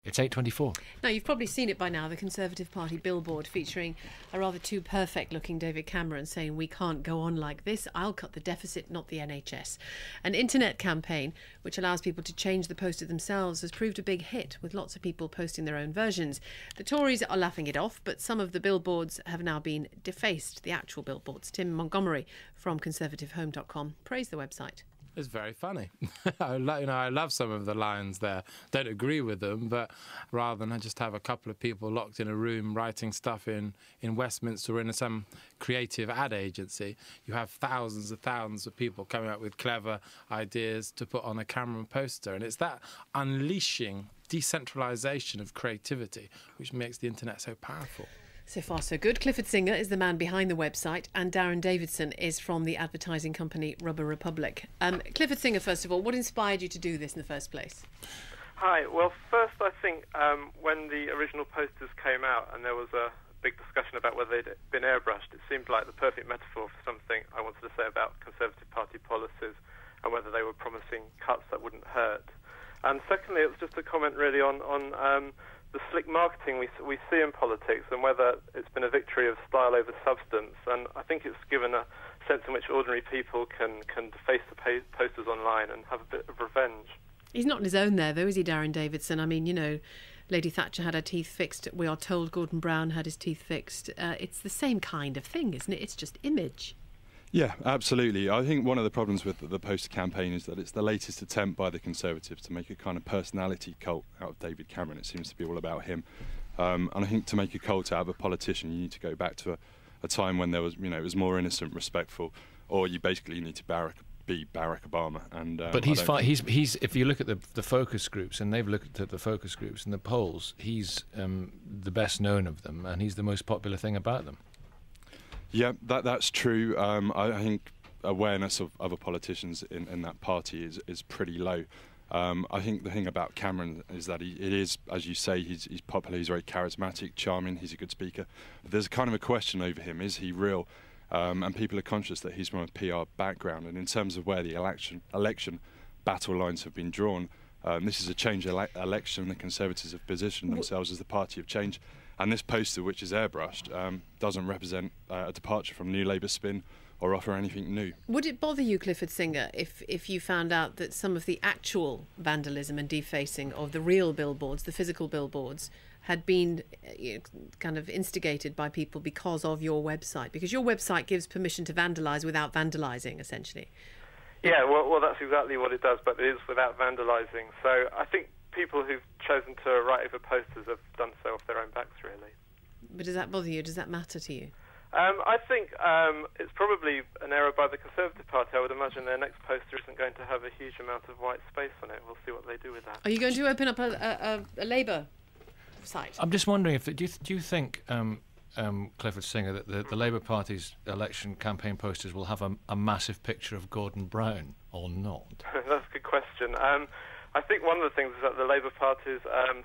It's 8:24. Now, you've probably seen it by now, the Conservative Party billboard featuring a rather too perfect-looking David Cameron saying, "We can't go on like this. I'll cut the deficit, not the NHS." An internet campaign which allows people to change the poster themselves has proved a big hit, with lots of people posting their own versions. The Tories are laughing it off, but some of the billboards have now been defaced, the actual billboards. Tim Montgomery from conservativehome.com praised the website. It's very funny. I love some of the lines there. Don't agree with them, but rather than just have a couple of people locked in a room writing stuff in Westminster or in some creative ad agency, you have thousands of people coming up with clever ideas to put on a Cameron poster. And it's that unleashing decentralisation of creativity which makes the internet so powerful. So far, so good. Clifford Singer is the man behind the website, and Darren Davidson is from the advertising company Rubber Republic. Clifford Singer, first of all, what inspired you to do this in the first place? Hi. Well, first, I think when the original posters came out and there was a big discussion about whether they'd been airbrushed, it seemed like the perfect metaphor for something I wanted to say about Conservative Party policies and whether they were promising cuts that wouldn't hurt. And secondly, it was just a comment really on the slick marketing we see in politics and whether it's been a victory of style over substance. And I think it's given a sense in which ordinary people can deface the posters online and have a bit of revenge. He's not on his own there, though, is he, Darren Davidson? I mean, you know, Lady Thatcher had her teeth fixed. We are told Gordon Brown had his teeth fixed. It's the same kind of thing, isn't it? It's just image. Yeah, absolutely. I think one of the problems with the poster campaign is that it's the latest attempt by the Conservatives to make a kind of personality cult out of David Cameron. It seems to be all about him. And I think to make a cult out of a politician, you need to go back to a time when there was, you know, it was more innocent, respectful, or you basically need to be Barack Obama. And but he's if you look at the focus groups, and they've looked at the focus groups and the polls, he's the best known of them, and he's the most popular thing about them. Yeah, that's true. I think awareness of other politicians in that party is pretty low. I think the thing about Cameron is that it is, as you say, he's popular, he's very charismatic, charming, he's a good speaker. But there's kind of a question over him, is he real? And people are conscious that he's from a PR background. And in terms of where the election battle lines have been drawn, this is a change election. The Conservatives have positioned themselves as the party of change. And this poster, which is airbrushed, doesn't represent a departure from New Labour spin or offer anything new. Would it bother you, Clifford Singer, if you found out that some of the actual vandalism and defacing of the real billboards, the physical billboards, had been kind of instigated by people because of your website? Because your website gives permission to vandalise without vandalising, essentially. Yeah, well, that's exactly what it does, but it is without vandalising. So I think people who've chosen to write over posters have done so off their own backs, really. But does that bother you? Does that matter to you? I think it's probably an error by the Conservative Party. I would imagine their next poster isn't going to have a huge amount of white space on it. We'll see what they do with that. Are you going to open up a Labour site? I'm just wondering, do you think, Clifford Singer, that the Labour Party's election campaign posters will have a massive picture of Gordon Brown or not? That's a good question. I think one of the things is that the Labour Party's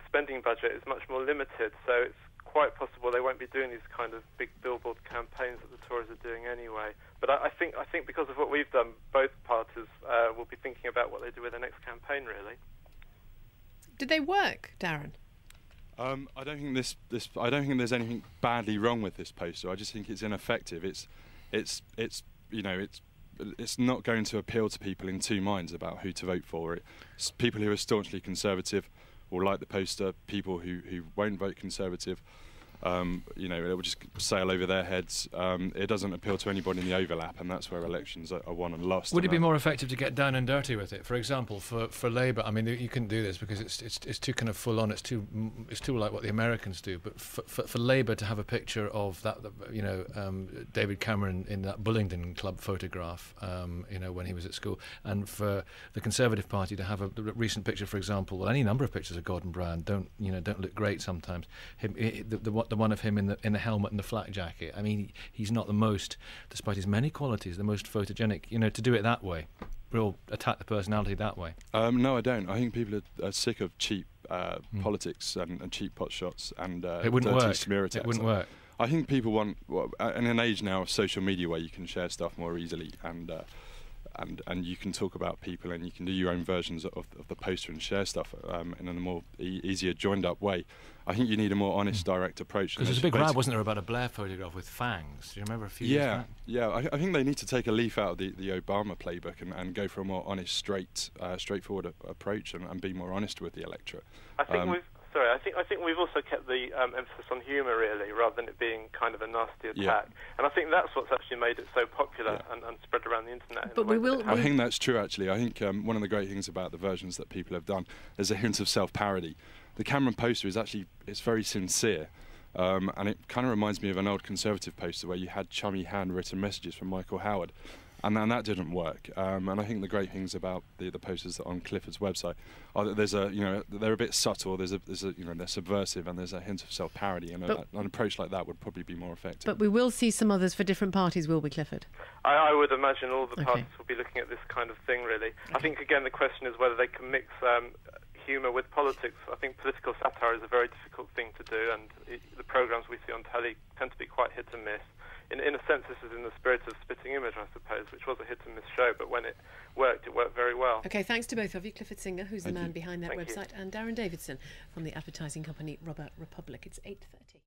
spending budget is much more limited, so it's quite possible they won't be doing these kind of big billboard campaigns that the Tories are doing anyway. But I think because of what we've done, both parties will be thinking about what they do with their next campaign, really. Did they work, Darren? I don't think there's anything badly wrong with this poster. I just think it's ineffective. It's not going to appeal to people in two minds about who to vote for. People who are staunchly Conservative will like the poster. People who won't vote Conservative, it will just sail over their heads. It doesn't appeal to anybody in the overlap, and that's where elections are won and lost. Would it be more effective to get down and dirty with it? For example, for Labour, I mean, you couldn't do this because it's too kind of full on. It's too like what the Americans do. But for Labour to have a picture of that, David Cameron in that Bullingdon Club photograph, when he was at school, and for the Conservative Party to have a recent picture, for example, well, any number of pictures of Gordon Brown don't look great sometimes. The one of him in the helmet and the flak jacket. I mean, he's not the most, despite his many qualities, the most photogenic. To do it that way, we'll attack the personality that way. No, I don't. I think people are sick of cheap politics and cheap pot shots and it wouldn't dirty work. smear attacks. It wouldn't work. I think people want, in an age now of social media where you can share stuff more easily and and you can talk about people, and you can do your own versions of the poster and share stuff in a more easier, joined-up way. I think you need a more honest, direct approach. Because there's a big row, wasn't there, about a Blair photograph with fangs? Do you remember a few years back? Yeah. I think they need to take a leaf out of the Obama playbook and go for a more honest, straightforward approach and be more honest with the electorate. I think we've also kept the emphasis on humour, really, rather than it being kind of a nasty attack. Yeah. And I think that's what's actually made it so popular and spread around the internet. But I think that's true, actually. I think one of the great things about the versions that people have done is a hint of self-parody. The Cameron poster is actually, it's very sincere. And it kind of reminds me of an old Conservative poster where you had chummy handwritten messages from Michael Howard. And that didn't work. And I think the great things about the posters on Clifford's website are that there's they're a bit subtle. There's a they're subversive, and there's a hint of self-parody. And an approach like that would probably be more effective. But we will see some others for different parties, will we, Clifford? I would imagine all the parties will be looking at this kind of thing, really. Okay. I think again the question is whether they can mix humour with politics. I think political satire is a very difficult thing to do, and the programmes we see on telly tend to be quite hit and miss. In a sense, this is in the spirit of Spitting Image, I suppose, which was a hit-and-miss show, but when it worked very well. OK, thanks to both of you. Clifford Singer, who's the man behind that website, and Darren Davidson from the advertising company Rubber Republic. It's 8:30.